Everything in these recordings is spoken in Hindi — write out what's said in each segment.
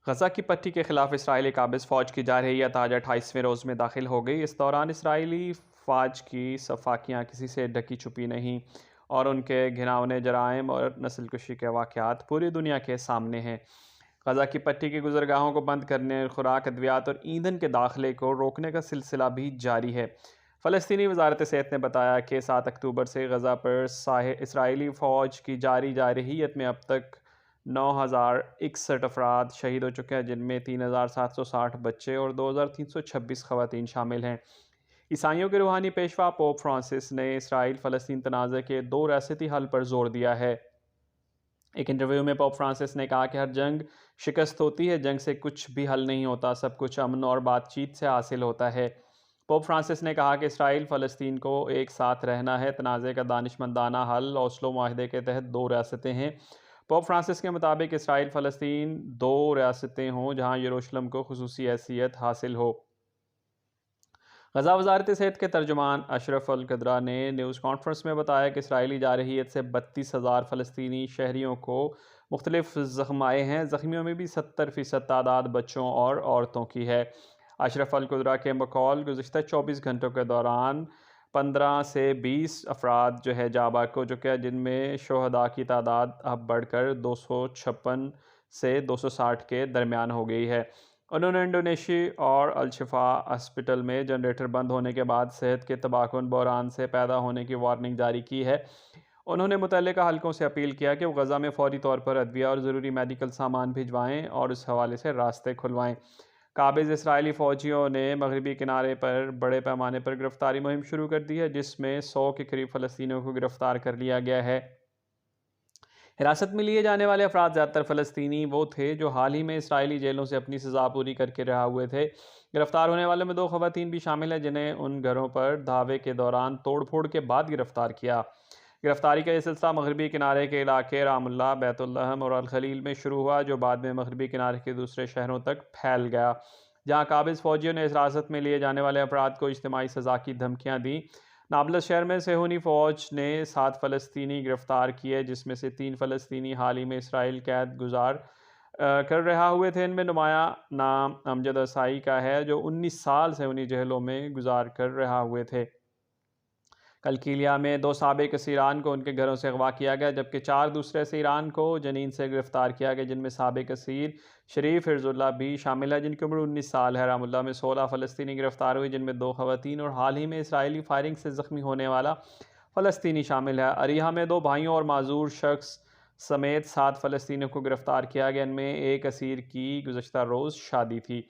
गजा की पट्टी के खिलाफ इसराइली काबिज फ़ौज की जारहियत आज 28वें रोज़ में दाखिल हो गई। इस दौरान इसराइली फ़ौज की सफाकियाँ किसी से ढकी छुपी नहीं और उनके घिनौने जराइम और नस्लकुशी के वाक़यात पूरी दुनिया के सामने हैं। गजा की पट्टी की गुजरगाहों को बंद करने, खुराक, अद्वियात और ईंधन के दाखिले को रोकने का सिलसिला भी जारी है। फ़लस्तीनी वजारत सेहत ने बताया कि 7 अक्टूबर से गजा पर इसराइली फ़ौज की जारी जारहियत में अब तक 9,061 अफराद शहीद हो चुके हैं, जिनमें 3,760 बच्चे और 2,326 ख़वातीन शामिल हैं। ईसाइयों के रूहानी पेशवा पोप फ्रांसिस ने इसराइल फ़लस्तीन तनाज़े के दो रियासती हल पर जोर दिया है। एक इंटरव्यू में पोप फ्रांसिस ने कहा कि हर जंग शिकस्त होती है, जंग से कुछ भी हल नहीं होता, सब कुछ अमन और बातचीत से हासिल होता है। पोप फ्रांसिस ने कहा कि इसराइल फ़लस्तीन को एक साथ रहना है। तनाज़े का दानिशमंदाना हल ओस्लो माहदे के तहत दो रियासतें हैं। पोप फ्रांसिस के मुताबिक इसराइल फ़लस्तीन दो रियासतें हों जहाँ यरूशलेम को खुसूसी हैसियत हासिल हो। गजा वजारत सेहत के तर्जुमान अशरफ अल कदरा ने न्यूज़ कॉन्फ्रेंस में बताया कि इसराइली जारहियत से 32,000 फ़लस्तीनी शहरियों को मुख्तलिफ ज़ख्म आए हैं। ज़ख्मियों में भी 70% तादाद बच्चों और औरतों की है। अशरफ अल कदरा के बकौल गुज़िश्ता 24 घंटों के दौरान 15 से 20 अफराद जो है जाबाक हो चुके हैं, जिनमें शहदा की तादाद अब बढ़कर 256 से 260 के दरमियान हो गई है। उन्होंने इंडोनेशिया और अल-शिफा हॉस्पिटल में जनरेटर बंद होने के बाद सेहत के तबाहकुन बहरान से पैदा होने की वार्निंग जारी की है। उन्होंने मुतल्लिका हलकों से अपील किया कि वो गजा में फौरी तौर पर अदविया और ज़रूरी मेडिकल सामान भिजवाएं और इस हवाले से रास्ते खुलवाएं। काबिज इसराइली फ़ौजियों ने मगरबी किनारे पर बड़े पैमाने पर गिरफ्तारी मुहिम शुरू कर दी है, जिसमें 100 के करीब फ़लस्तीनियों को गिरफ्तार कर लिया गया है। हिरासत में लिए जाने वाले अफराद ज़्यादातर फ़लस्तीनी वो थे जो हाल ही में इसराइली जेलों से अपनी सज़ा पूरी करके रहा हुए थे। गिरफ्तार होने वालों में दो ख़वातीन भी शामिल हैं, जिन्हें उन घरों पर धावे के दौरान तोड़ फोड़ के बाद गिरफ्तार किया। गिरफ्तारी का यह सिलसिला मगरबी किनारे के इलाके रामुल्ला, बैतुल्लहम और अल खलील में शुरू हुआ, जो बाद में मगरबी किनारे के दूसरे शहरों तक फैल गया, जहाँ काबिज फ़ौजियों ने हिरासत में लिए जाने वाले अफराद को इज्तिमाई सज़ा की धमकियाँ दी। नाबलस शहर में सेहूनी फ़ौज ने 7 फ़लस्तीनी गिरफ़्तार किए, जिसमें से 3 फ़लस्तीनी हाल ही में इसराइल कैद गुजार कर रहा हुए थे। इनमें नुमाया नाम अमजद असाई का है, जो 19 साल से उन्हीं जेलों में गुजार कर रहा हुए थे। कलकीलिया में 2 साबिक असीरान को उनके घरों से अगवा किया गया, जबकि 4 दूसरे असीरान को जनीन से गिरफ्तार किया गया, जिनमें साबिक असीर शरीफ हिर्जुल्ला भी शामिल है, जिनकी उम्र 19 साल है। रामुल्ला में 16 फ़लस्तीनी गिरफ्तार हुई, जिनमें 2 ख़वातीन और हाल ही में इसराइली फायरिंग से ज़ख्मी होने वाला फ़लस्तीनी शामिल है। अरिहा में 2 भाइयों और माजूर शख्स समेत 7 फ़लस्तीनियों को गिरफ्तार किया गया। इनमें एक असीर की गुज़श्ता रोज़ शादी थी।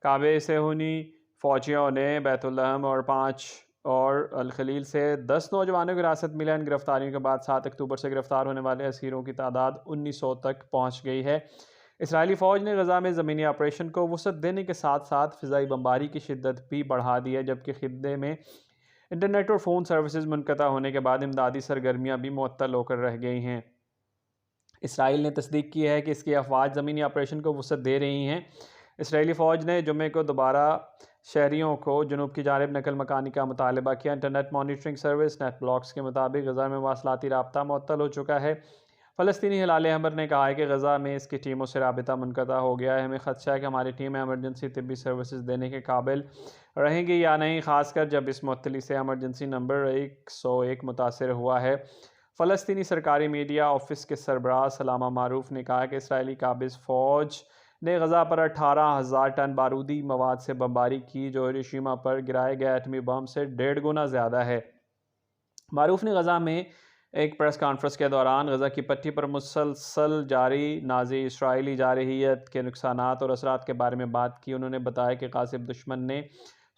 काबे सेहूनी फ़ौजियों ने बैतुल्लहम और 5 और अल खलील से 10 नौजवानों की हिरासत में इन गिरफ्तारियों के बाद 7 अक्टूबर से गिरफ्तार होने वाले असीरों की तादाद 1900 तक पहुंच गई है। इसराइली फ़ौज ने गजा में ज़मीनी ऑपरेशन को वसअत देने के साथ साथ फ़िज़ाई बमबारी की शिद्दत भी बढ़ा दी है, जबकि खित्ते में इंटरनेट और फ़ोन सर्विसेज मुनक़ता होने के बाद इमदादी सरगर्मियाँ भी मुअत्तल होकर रह गई हैं। इसराइल ने तस्दीक की है कि इसकी अफवाज ज़मीनी ऑपरेशन को वसअत दे रही हैं। इसराइली फ़ौज ने जुमे को दोबारा शहरियों को जनूब की जानिब नकल मकानी का मुतालबा किया। Internet monitoring service net blocks के मुताबिक गजा में मवासलाती राब्ता मुअत्तल हो चुका है। फ़लस्तीनी हिलाल अहमर ने कहा है कि गजा में इसकी टीमों से राबिता मुनक़ता हो गया है। हमें ख़दशा है कि हमारी टीमें एमरजेंसी तिब्बी सर्विसेज देने के काबिल रहेंगी या नहीं, खासकर जब इस मुअत्तली से एमरजेंसी नंबर 101 मुतासर हुआ है। फ़लस्तीनी सरकारी मीडिया ऑफिस के सरबराह सलामा मारूफ ने कहा कि इसराइली काबिज फ़ौज ने गजा पर 18,000 टन बारूदी मवाद से बमबारी की, जो हिरोशिमा पर गिराए गए एटमी बम से 1.5 गुना ज़्यादा है। मारूफ ने गजा में एक प्रेस कॉन्फ्रेंस के दौरान गजा की पट्टी पर मुसलसल जारी नाजी इसराइली जारहियत के नुकसानात और असरात के बारे में बात की। उन्होंने बताया कि कासिब दुश्मन ने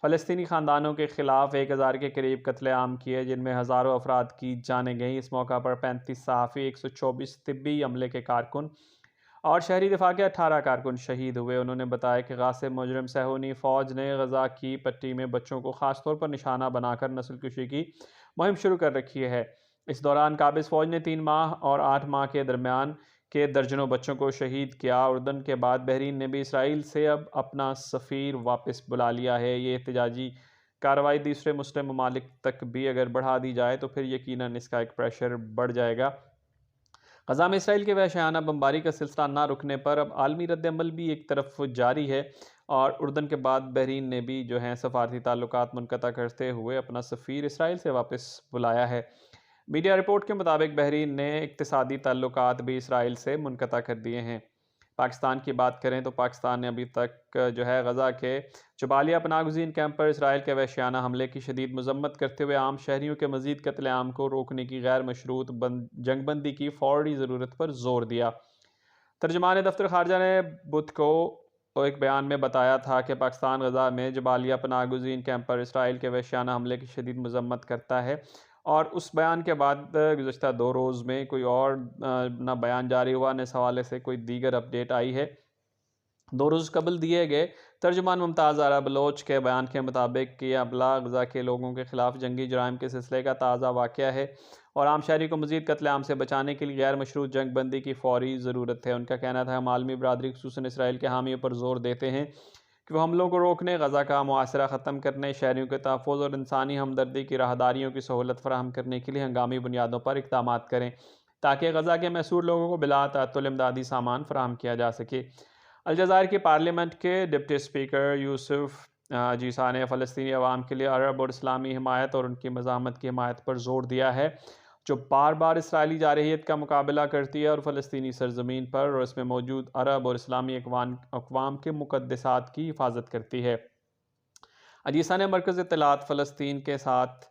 फ़लस्तीनी ख़ानदानों के ख़िलाफ़ 1,000 के करीब कत्लेआम किए, जिनमें हज़ारों अफराद की जानें गईं। इस मौका पर 35 सहाफ़ी, 124 तिब्बी अमले के कारकुन और शहरी दिफा के 18 कारकुन शहीद हुए। उन्होंने बताया कि गासिब मुजरिम सेहूनी फ़ौज ने गजा की पट्टी में बच्चों को ख़ास तौर पर निशाना बनाकर नस्लकुशी की मुहिम शुरू कर रखी है। इस दौरान काबिज फ़ौज ने 3 माह और 8 माह के दरमियान के दर्जनों बच्चों को शहीद किया। उर्दन के बाद बहरीन ने भी इसराइल से अब अपना सफ़ीर वापस बुला लिया है। ये एहतजाजी कार्रवाई दूसरे मुस्लिम ममालिक तक भी अगर बढ़ा दी जाए तो फिर यकीनन इसका एक प्रेशर बढ़ जाएगा। ग़ज़ा में इसराइल के वहशियाना बमबारी का सिलसिला ना रुकने पर अब आलमी रद्द-ए-अमल भी एक तरफ जारी है और उर्दन के बाद बहरीन ने भी जो है सफारती ताल्लुकात मुनक़ता करते हुए अपना सफ़ीर इसराइल से वापस बुलाया है। मीडिया रिपोर्ट के मुताबिक बहरीन ने इक़्तिसादी ताल्लुकात भी इसराइल से मुनक़ता कर दिए हैं। पाकिस्तान की बात करें तो पाकिस्तान ने अभी तक जो है ग़ज़ा के जबालिया पनाहगज़ीन कैंप पर इसराइल के वहशियाना हमले की शदीद मज़म्मत करते हुए आम शहरियों के मज़ीद कत्लेआम को रोकने की गैर मशरूत जंगबंदी की फ़ौरी ज़रूरत पर ज़ोर दिया। तर्जुमान दफ्तर ख़ारजा ने बुध को एक बयान में बताया था कि पाकिस्तान ग़ज़ा में जबालिया पनाहगज़ीन कैंप पर इसराइल के वहशियाना हमले की शदीद मज़म्मत करता है और उस बयान के बाद गुज़श्ता 2 रोज़ में कोई और ना बयान जारी हुआ न इस हवाले से कोई दीगर अपडेट आई है। 2 रोज़ कबल दिए गए तर्जुमान मुमताज़ आरा बलोच के बयान के मुताबिक कि हमला ग़ज़ा के लोगों के ख़िलाफ़ जंगी जराइम के सिलसिले का ताज़ा वाक़या है और आम शहरी को मज़ीद कत्लेआम से बचाने के लिए गैर मशरूत जंग बंदी की फ़ौरी ज़रूरत है। उनका कहना था हम आलमी बरादरी ख़ुसूसन इसराइल के हामियों पर ज़ोर देते हैं कि वो हमलों को रोकने, ग़ज़ा का मुआसरा ख़त्म करने, शहरियों के तहफ़्फ़ुज़ और इंसानी हमदर्दी की राहदारियों की सहूलत फ़राहम करने के लिए हंगामी बुनियादों पर इक़दामात करें ताकि ग़ज़ा के महसूर लोगों को बिला तअत्तुल इमदादी सामान फ़राहम किया जा सके। अलजायर की पार्लियामेंट के डिप्टी स्पीकर यूसुफ जीसा ने फ़लस्तीनी अवाम के लिए अरब और इस्लामी हिमायत और उनकी मज़ाहमत की हिमायत पर ज़ोर दिया है जो बार बार इसराइली जारहियत का मुकाबला करती है और फ़लस्तीनी सरज़मीन पर और इसमें मौजूद अरब और इस्लामी अक़वाम के मुक़द्दसात की हिफाजत करती है। अजीसा ने मरकज़ इत्तलात फ़लस्तीन के साथ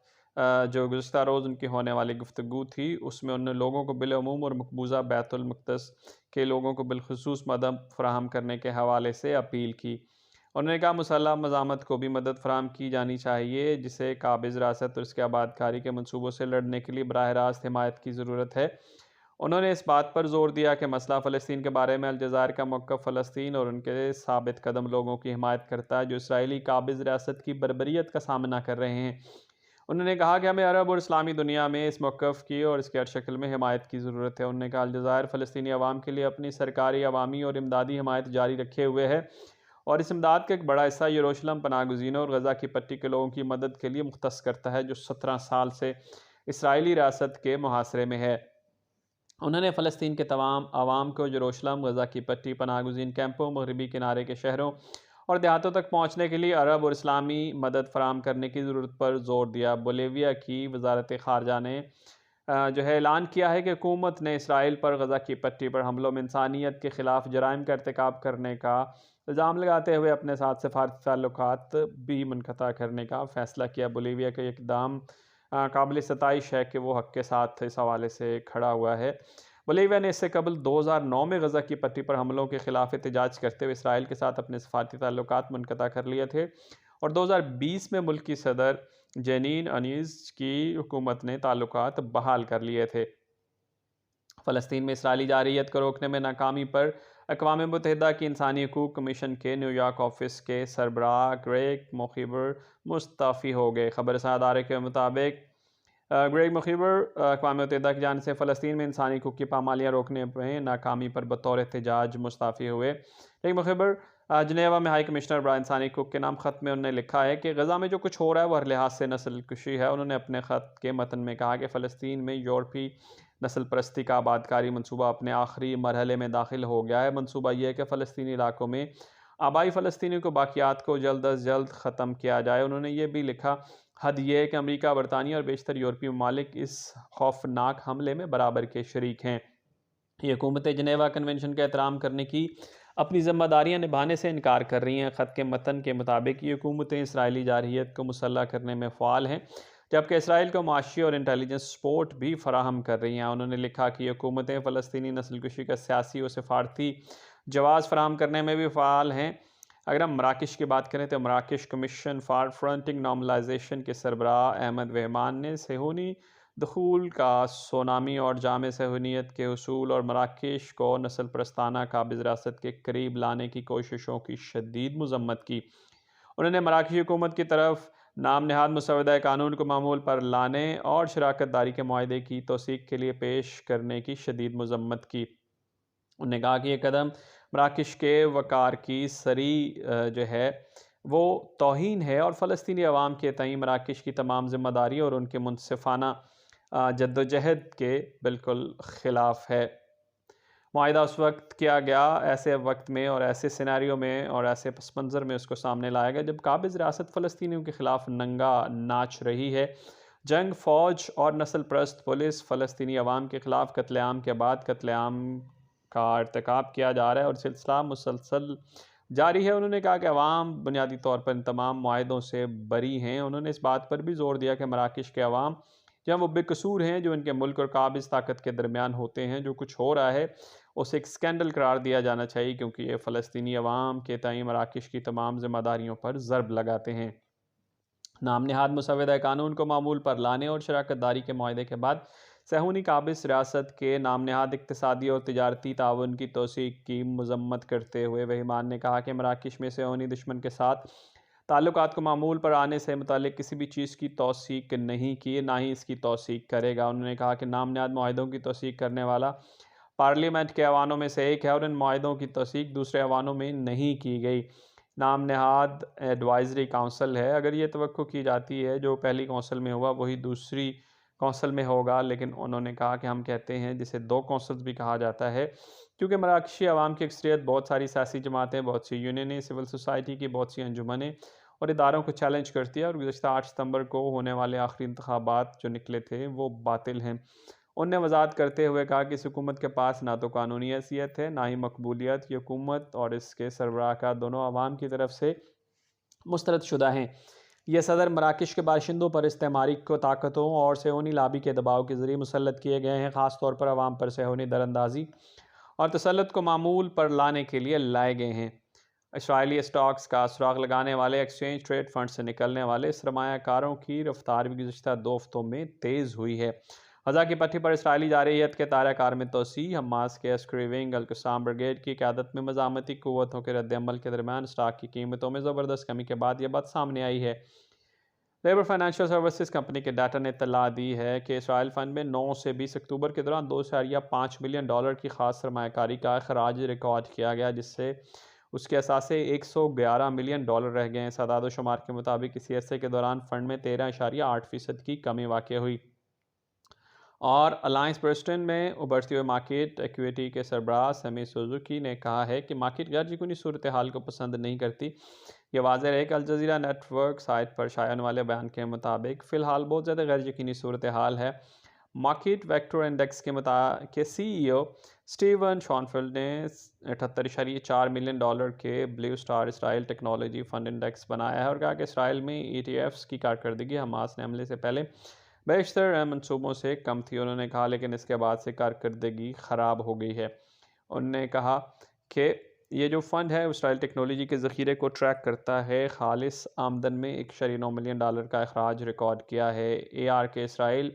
जो गुज़श्ता रोज़ उनकी होने वाली गुफ्तगू थी उसमें उन लोगों को बिलअमूम और मकबूजा बैतुल मुक़द्दस के लोगों को बिलख़ुसूस मदद फ़राहम करने के हवाले से अपील की। उन्होंने कहा मुसल्लह मज़ामत को भी मदद फ़राहम की जानी चाहिए जिसे काबिज़ रासत और इसके आबादकारी के मनसूबों से लड़ने के लिए बराह रास्त हिमायत की ज़रूरत है। उन्होंने इस बात पर ज़ोर दिया कि मसला फ़लस्तीन के बारे में अलजायर का मौक़िफ़ फ़लस्तीन और उनके साबित कदम लोगों की हिमायत करता है जो इसराइली काबिज़ रियासत की बर्बरियत का सामना कर रहे हैं। उन्होंने कहा कि हमें अरब और इस्लामी दुनिया में इस मौक़िफ़ की और इसके हर शक्ल में हिमायत की ज़रूरत है। उन्होंने कहा अलजायर फ़लस्तीनी अवाम के लिए अपनी सरकारी, अवामी और इमदादी हिमायत जारी रखे हुए है और इस इमदाद का एक बड़ा हिस्सा यरूशलेम पनाहगज़ीनों और ग़ज़ा की पट्टी के लोगों की मदद के लिए मुख्तस करता है जो 17 साल से इसराइली रियासत के मुहासरे में है। उन्होंने फ़लस्तीन के तमाम आवाम को यरूशलेम, ग़ज़ा की पट्टी, पनाहगज़ीन कैंपों, मगरबी किनारे के शहरों और देहातों तक पहुँचने के लिए अरब और इस्लामी मदद फ़राहम करने की ज़रूरत पर ज़ोर दिया। बोलिविया की वज़ारत ख़ारजा ने जो है ऐलान किया है कि हुकूमत ने इसराइल पर ग़ज़ा की पट्टी पर हमलों में इंसानियत के ख़िलाफ़ जराइम का इर्तिकाब करने का इल्ज़ाम लगाते हुए अपने साथ सफ़ारती ताल्लुकात भी मुनक़ता करने का फ़ैसला किया। बोलिविया का इक़दाम काबिल सताइश है कि वो हक़ के साथ इस हवाले से खड़ा हुआ है। बोलिविया ने इससे कबल 2009 में ग़ज़ा की पट्टी पर हमलों के ख़िलाफ़ एहतजाज करते हुए इसराइल के साथ अपने सफ़ारती ताल्लुकात मुनक़ता कर लिए थे और 2020 में मुल्क की सदर जेनिन अनीस की हुकूमत ने ताल्लुकात बहाल कर लिए थे। फ़लस्तीन में इसराइली जारहियत को रोकने में नाकामी पर अक़वाम मुत्तहिदा की इंसानी हकूक़ कमीशन के न्यूयॉर्क ऑफिस के सरबराह ग्रेग मुख़िबर मुस्तफ़ी हो गए। ख़बर अदारे के मुताबिक ग्रेग मुख़िबर अक़वाम मुत्तहिदा की जानिब से फ़लस्तीन में इंसानी हकूक़ की पामालियाँ रोकने में नाकामी पर बतौर एहतजाज मुस्तफ़ी हुए। ग्रेग मुख़िबर जनेवा में हाई कमिश्नर बराए इंसानी हकूक़ के नाम ख़त में उन्होंने लिखा है कि ग़ज़ा में जो कुछ हो रहा है वह हर लिहाज से नस्लकुशी है। उन्होंने अपने ख़त के मतन में कहा कि फ़लस्तीन में यूरोपी नस्ल परस्ती का आबादकारी मनसूबा अपने आखिरी मरहले में दाखिल हो गया है। मनसूबा यह है कि फ़लस्तीनी इलाकों में आबाई फ़लस्तीनियों को बाक़ियात को जल्द अज़ जल्द ख़त्म किया जाए। उन्होंने ये भी लिखा हद यह है कि अमरीका, बरतानिया और बेशतर यूरोपीय ममालिक इस खौफनाक हमले में बराबर के शरीक हैं। ये हुकूमतें जनेवा कन्वेंशन का एहतराम करने की अपनी ज़िम्मेदारियाँ निभाने से इनकार कर रही हैं। ख़त के मतन के मुताबिक ये हुकूमतें इसराइली जारहियत को मुसल्लह करने में फ़ाल हैं जबकि इसराइल को माशी और इंटेलिजेंस सपोर्ट भी फ़राहम कर रही हैं। उन्होंने लिखा कि ये हुकूमतें फ़लस्तीनी नस्लकुशी का सियासी और सफारती जवाज़ फ़राहम करने में भी फ़ाल हैं। अगर हम मराकश की बात करें तो मराकश कमीशन फ़ार फ्रंटिंग नॉर्मलाइजेशन के सरबराह अहमद वेहमान ने सेहूनी दखूल का सोनामी और जाम सहूनियत के उसूल और मराकश को नस्ल प्रस्ताना काबिज़ रियासत के करीब लाने की कोशिशों की शदीद मज़म्मत की। उन्होंने मराकशी हुकूमत की तरफ नाम नहाद मुसवदा कानून को मामूल पर लाने और शराकत दारी के मुआहदे की तौसीक़ के लिए पेश करने की शदीद मज़म्मत की। उन्होंने कहा कि यह कदम मराकश के वक़ार की सरी जो है वो तौहीन है और फ़लस्तीनी अवाम के तई मराकश की तमाम ज़िम्मेदारी और उनके मुनसिफ़ाना जद्दोजहद के बिल्कुल ख़िलाफ़ है। मुआहिदा उस वक्त किया गया, ऐसे वक्त में और ऐसे सिनेरियो में और ऐसे पस मंज़र में उसको सामने लाया गया जब काबिज़ रियासत फ़लस्तीनियों के ख़िलाफ़ नंगा नाच रही है। जंग, फ़ौज और नस्ल परस्त पुलिस फ़लस्तीनी अवाम के ख़िलाफ़ कत्लेआम के बाद कत्लेआम का इर्तिकाब किया जा रहा है और सिलसिला मुसलसल जारी है। उन्होंने कहा कि अवाम बुनियादी तौर पर इन तमाम मुआहिदों से बरी हैं। उन्होंने इस बात पर भी ज़ोर दिया कि मराकश के अवाम या वो बेकसूर हैं जो इनके मुल्क और काबिज़ ताकत के दरमियान होते हैं। जो कुछ हो रहा है उसे एक स्कैंडल करार दिया जाना चाहिए क्योंकि ये फ़लस्तीनी अवाम के तय मराकश की तमाम ज़िम्मेदारियों पर ज़रब लगाते हैं। नाम नहाद मुसवदा कानून को मामूल पर लाने और शराकत दारी के मुआहदे के बाद सहूनी काबिज़ रियासत के नाम नहाद इक़्तिसादी और तिजारती ताउन की तोसीक की मजम्मत करते हुए वहीमान ने कहा कि मराकश में सहूनी दुश्मन के साथ ताल्लुकात को मामूल पर आने से मुतालिक किसी भी चीज़ की तौसीक नहीं की, ना ही इसकी तौसीक करेगा। उन्होंने कहा कि नाम नहाद मुआहिदों की तौसीक करने वाला पार्लियामेंट के ऐवानों में से एक है और इन मुआहिदों की तौसीक दूसरे ऐवानों में नहीं की गई। नाम नहाद एडवाइजरी काउंसिल है। अगर ये तवक्को की जाती है जो पहली कौंसल में हुआ वही दूसरी कौंसल में होगा, लेकिन उन्होंने कहा कि हम कहते हैं जिसे दो कौंसल्स भी कहा जाता है क्योंकि मराकशी अवाम की अक्सरियत बहुत सारी सियासी जमातें, बहुत सी यूनियनें, सिविल सोसाइटी की बहुत सी अंजुमनें और इदारों को चैलेंज करती है और गुज़श्ता 8 सितंबर को होने वाले आखिरी इंतखाबात जो निकले थे वो बातिल हैं। उनने वजाहत करते हुए कहा कि इस हुकूमत के पास ना तो कानूनी हैसियत है ना ही मकबूलियत। ये हुकूमत और इसके सरबराह का दोनों आवाम की तरफ से मुस्तरद शुदा हैं। यह सदर मराकश के बाशिंदों पर इस्तेमारी को ताकतों और सेहूनी लाबी के दबाव के ज़रिए मुसल्लत किए गए हैं, ख़ास तौर पर आवाम पर सेहूनी दरअंदाजी और तसल्लुत को मामूल पर लाने के लिए लाए गए हैं। इसराइली स्टॉक्स का सुराग लगाने वाले एक्सचेंज ट्रेड फंड से निकलने वाले सरमायाकारों की रफ्तार भी गुज़श्ता 2 हफ्तों में तेज़ हुई है। ग़ज़ा की पट्टी पर इसराइली जारहियत के ताराकार में तोसी, हमास के अस्करी विंग अल-क़ुस्साम ब्रिगेड की क़यादत में मज़ामती क़ुव्वतों के रद्द-ए-अमल के दरमियान स्टॉक की कीमतों में ज़बरदस्त कमी के बाद यह बात सामने आई है। लेबर फाइनेंशियल सर्विसेज कंपनी के डाटा ने इत्तला दी है कि इसराइल फंड में 9 से 20 अक्टूबर के दौरान $2.5 बिलियन की खास सरमायाकारी का अखराज रिकॉर्ड किया गया, जिससे उसके असासे $111 मिलियन रह गए हैं। सादात शुमार के मुताबिक इसी अरसे के दौरान फंड में 13.8% की कमी वाक़ हुई। और अलायंस प्रेस्टन में उभरती हुए मार्केट इक्विटी के सरबराह समी सुजुकी ने कहा है कि मार्केट गैर यकीनी सूरत हाल को पसंद नहीं करती। ये वाज़ेह है कि अल जज़ीरा नेटवर्क साइट पर शाया होने वाले बयान के मुताबिक फ़िलहाल बहुत ज़्यादा गैर यकीनी सूरत हाल है। मार्केट वेक्टर इंडेक्स के CEO स्टीवन शॉनफील्ड ने $78.4 मिलियन के blue star Israel technology fund index बनाया है और कहा कि इसराइल में ETFs की कारकर्दगी हमास ने हमले से पहले बेशतर मनसूबों से कम थी। उन्होंने कहा लेकिन इसके बाद से कारकर्दगी ख़राब हो गई है। उन्होंने कहा कि ये जो फ़ंड है इसराइल टेक्नोलॉजी के ज़ख़ीरे को ट्रैक करता है। खालिस आमदन में $1.9 मिलियन का अखराज रिकॉर्ड किया है। ARK इसराइल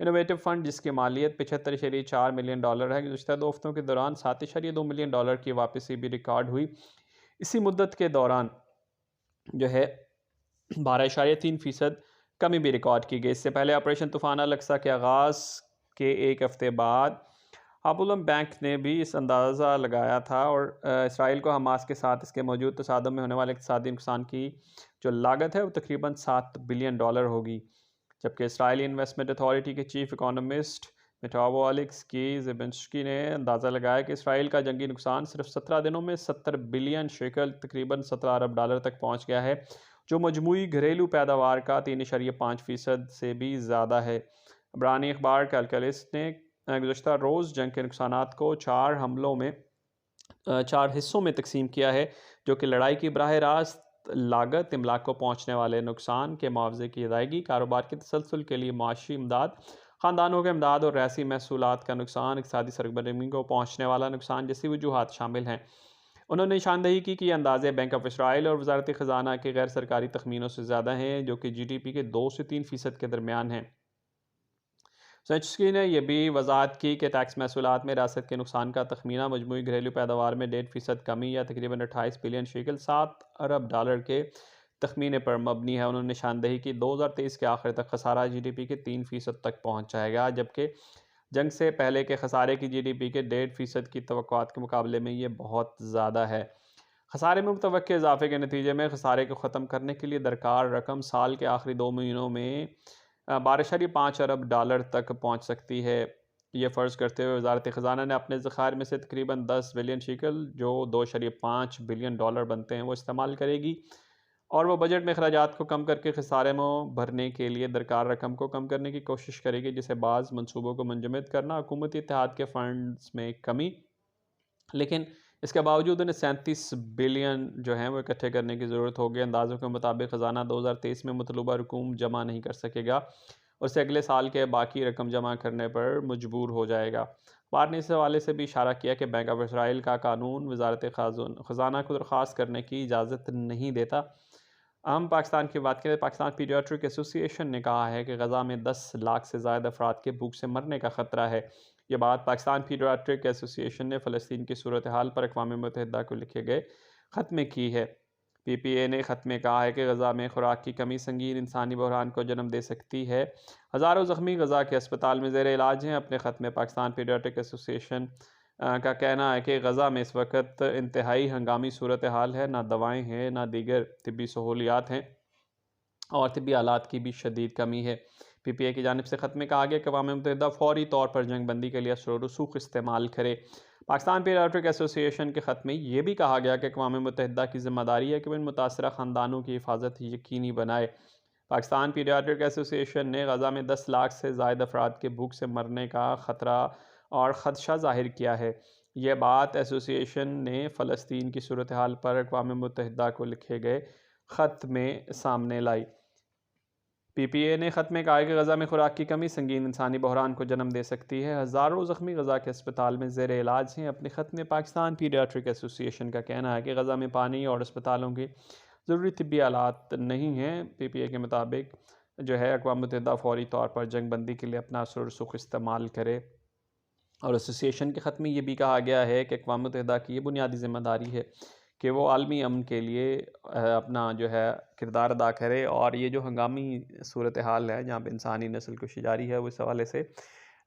इनोवेटिव फ़ंड जिसकी मालियत $75.4 मिलियन है, गुज़श्ता 2 हफ्तों के दौरान $7.2 मिलियन की वापसी भी रिकॉर्ड हुई। इसी मुद्दत के दौरान जो है 12.3% कमी भी रिकॉर्ड की गई। इससे पहले ऑपरेशन तूफ़ान अल-अक्सा के आगाज़ के एक हफ़्ते बाद अबुलम बैंक ने भी इस अंदाज़ा लगाया था और इसराइल को हमास के साथ इसके मौजूद तसादम में होने वाले इक़्तिसादी नुकसान की जो लागत है वो तकरीबन $7 बिलियन होगी। जबकि इसराइली इन्वेस्टमेंट अथॉरिटी के चीफ इकोनॉमिस्ट मिटावो अलेक्सी ज़ेबेंस्की ने अंदाज़ा लगाया कि इसराइल का जंगी नुकसान सिर्फ 17 दिनों में 70 बिलियन शेकल तकरीबन $17 अरब तक पहुँच गया है, जो मजमूई घरेलू पैदावार का 3.5% से भी ज़्यादा है। इब्रानी अखबार कैलकलिस्ट ने गुज़श्ता रोज़ जंग के नुकसानात को 4 हिस्सों में तकसीम किया है, जो कि लड़ाई की बराह रास्त लागत, इमलाक को पहुँचने वाले नुकसान के मुआवजे की अदायगी, कारोबार के तसलसल के लिए माशी इमदाद, ख़ानदानों के इमदाद और रैसी महसूलात का नुकसान, इक़्तिसादी सरगर्मी को पहुँचने वाला नुकसान जैसी वजूहात शामिल हैं। उन्होंने निशानदही की कि अंदाज़े बैंक ऑफ इसराइल और वज़ारत ख़ज़ाना के गैर सरकारी तखमीनों से ज़्यादा हैं, जो कि GDP के 2 से 3% के दरमियान हैं। सेंचुरी ने यह भी वजाहत की कि टैक्स महसूलात में रियासत के नुकसान का तखमीना मजमूई घरेलू पैदावार में 1.5% कमी या तकरीबन 28 बिलियन शेकल $7 अरब के तखमीने पर मबनी है। उन्होंने निशानदही की 2023 के आखिर तक खसारा GDP के 3% तक पहुँच जाएगा, जबकि जंग से पहले के खसारे की GDP के 1.5% की तवक्कुआत के मुकाबले में ये बहुत ज़्यादा है। खसारे में मुतवक्के इजाफे के नतीजे में खसारे को ख़त्म करने के लिए दरकार रकम साल के आखिरी 2 महीनों में $12.5 अरब तक पहुँच सकती है। ये फ़र्ज़ करते हुए वज़ारत ख़ज़ाना ने अपने ज़ख़ायर में से तकरीबन 10 बिलियन शिकल जो $2.5 बिलियन बनते हैं वो इस्तेमाल करेगी और वो बजट में अखराजात को कम करके खसारे में भरने के लिए दरकार रकम को कम करने की कोशिश करेगी, जिसे बाज़ मनसूबों को मुंजमद करना, हुकूमती इत्तेहाद के फ़ंड्स में कमी। लेकिन इसके बावजूद उन्हें 37 बिलियन जो हैं वो इकट्ठे करने की ज़रूरत होगी। अंदाज़ों के मुताबिक ख़ज़ाना 2023 में मतलूबा रकूम जमा नहीं कर सकेगा और उसे अगले साल के बाकी रकम जमा करने पर मजबूर हो जाएगा। अखबार ने इस हवाले से भी इशारा किया कि बैंक ऑफ इसराइल का कानून वजारत ख़ज़ाना को दरख्वास्त करने की इजाज़त नहीं देता। हम पाकिस्तान की बात करें, पाकिस्तान पीडियाट्रिक एसोसिएशन ने कहा है कि गज़ा में 10 लाख से ज़्यादा अफराद के भूख से मरने का ख़तरा है। ये बात पाकिस्तान पीडियाट्रिक एसोसिएशन ने फ़लस्तीन की सूरत हाल पर अक़वाम मुत्तहिदा को लिखे गए ख़त में की है। PPA ने ख़त में कहा है कि गज़ा में खुराक की कमी संगीन इंसानी बहरान को जन्म दे सकती है। हज़ारों ज़ख्मी गज़ा के अस्पताल में ज़ेर इलाज हैं। अपने ख़त में पाकिस्तान पीडियाट्रिक एसोसिएशन का कहना है कि गज़ा में इस वक्त इंतहाई हंगामी सूरत हाल है, ना दवाएँ हैं, ना दीगर तिब्बी सहूलियात हैं और तिब्बी आलात की भी शदीद कमी है। PPA की जानिब से ख़त में कहा गया कि अक़वाम मुत्तहिदा फ़ौरी तौर पर जंग बंदी के लिए असर व रसूख़ इस्तेमाल करे। पाकिस्तान पीडियाट्रिक एसोसिएशन के ख़त में यह भी कहा गया कि अक़वाम मुत्तहिदा की ज़िम्मेदारी है कि वह इन मुतासरा ख़ानदानों की हिफाजत यकीनी बनाए। पाकिस्तान पीडियाट्रिक एसोसिएशन ने गज़ा में 10 लाख से ज़ायद अफराद के भूख से मरने का ख़तरा और ख़दशा ज़ाहिर किया है। यह बात एसोसिएशन ने फ़लस्तीन की सूरत हाल पर अक़वाम मुत्तहिदा को लिखे गए ख़त में सामने लाई। PPA ने ख़त में कहा है कि गज़ा में खुराक की कमी संगीन इंसानी बहरान को जन्म दे सकती है। हज़ारों ज़ख्मी गज़ा के अस्पताल में ज़ेर इलाज हैं। अपने ख़त में पाकिस्तान पीडियाट्रिक एसोसिएशन का कहना है कि गज़ा में पानी और अस्पतालों की ज़रूरी तिब्बी आलात नहीं हैं। PPA के मुताबिक जो है अक़वाम मुत्तहिदा फ़ौरी तौर पर जंग बंदी के लिए अपना असर व रसूख़ इस्तेमाल करे। और एसोसिएशन के ख़त में ये भी कहा गया है कि अक़वाम मुत्तहिदा की ये बुनियादी ज़िम्मेदारी है कि वो आलमी अमन के लिए अपना जो है किरदार अदा करे और ये जो हंगामी सूरत हाल है जहाँ पे इंसानी नस्ल कुशी जारी है, वो इस हवाले से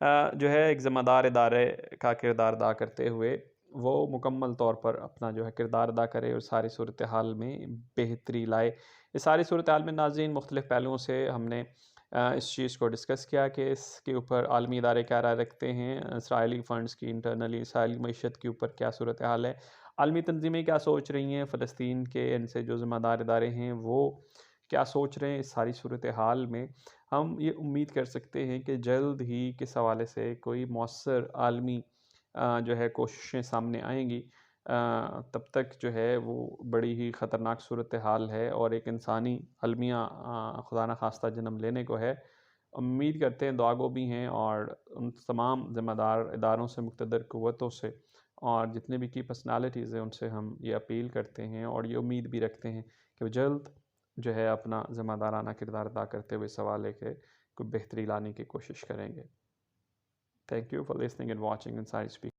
जो है एक ज़िम्मेदार इदारे का किरदार अदा करते हुए वो मुकम्मल तौर पर अपना जो है किरदार अदा करे और सारी सूरत हाल में बेहतरी लाए। इस सारी सूरत हाल में नाज़रीन मुख्तलिफ़ पहलुओं से हमने इस चीज़ को डिस्कस किया कि इसके ऊपर आलमी इदारे क्या राय रखते हैं, इसराइली फ़ंड्स की इंटरनली इसराइली मईशत के ऊपर क्या सूरत हाल है, आलमी तंजीमें क्या सोच रही हैं, फ़लस्तीन के इनसे जो ज़िम्मेदार इदारे हैं वो क्या सोच रहे हैं। इस सारी सूरत हाल में हम ये उम्मीद कर सकते हैं कि जल्द ही किस हवाले से कोई मौसर आलमी जो है कोशिशें सामने आएंगी। तब तक जो है वो बड़ी ही ख़तरनाक सूरत हाल है और एक इंसानी अलमिया खुदा न खास्ता जन्म लेने को है। उम्मीद करते हैं, दुआगो भी हैं और उन तमाम ज़िम्मेदार इदारों से, मुक़तदर क़ुव्वतों से और जितने भी की पर्सनालिटीज़ हैं उनसे हम ये अपील करते हैं और ये उम्मीद भी रखते हैं कि वो जल्द जो है अपना ज़िम्मेदाराना किरदार अदा करते हुए इस हवाले के कोई बेहतरी लाने की कोशिश करेंगे। Thank you for listening and watching inside speak.